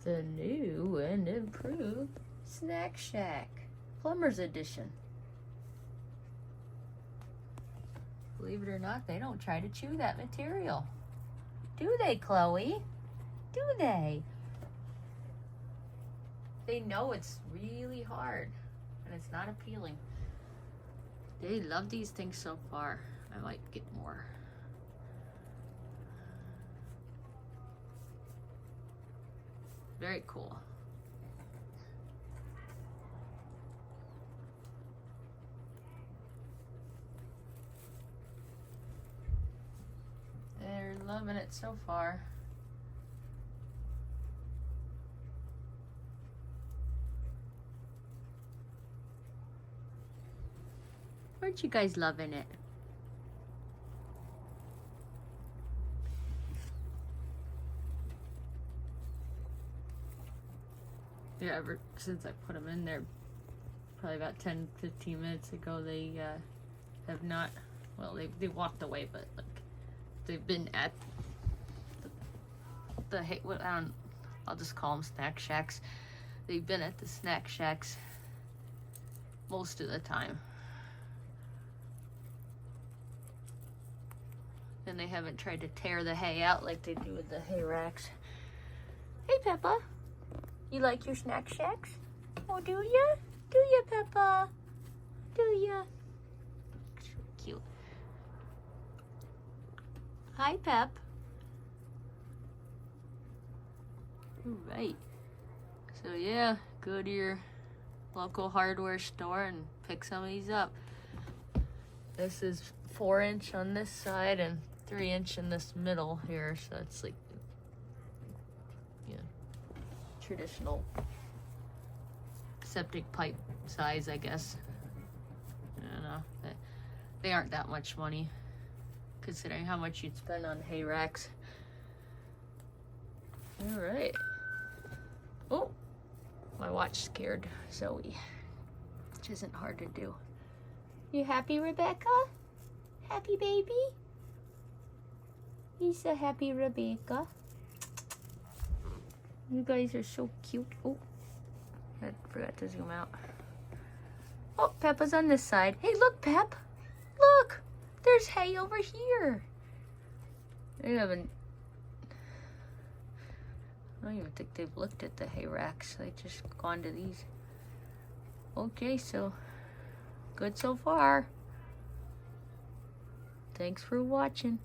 The new and improved Snack Shack Plumber's Edition. Believe it or not, they don't try to chew that material. Do they, Chloe? Do they? They know it's really hard and it's not appealing. They love these things so far. I might get more. Very cool. They're loving it so far. Aren't you guys loving it? Yeah, ever since I put them in there, probably about 10-15 minutes ago, they have not, well, they walked away, but like, they've been at I'll just call them Snack Shacks. They've been at the Snack Shacks most of the time. And they haven't tried to tear the hay out like they do with the hay racks. Hey, Peppa. You like your Snack Shacks? Oh, do ya? Do ya, Peppa? Do ya? So cute. Hi, Pep. All right. So yeah, go to your local hardware store and pick some of these up. This is 4-inch on this side and 3-inch in this middle here, so it's like, yeah, traditional septic pipe size, I guess. I don't know. They aren't that much money, considering how much you'd spend on hay racks. All right. Oh, my watch scared Zoe, which isn't hard to do. You happy, Rebecca? Happy baby? He's a happy Rebecca. You guys are so cute. Oh, I forgot to zoom out. Oh, Peppa's on this side. Hey, look, Pep. Look, there's hay over here. I don't even think they've looked at the hay racks. They just gone to these. Okay, so good so far. Thanks for watching.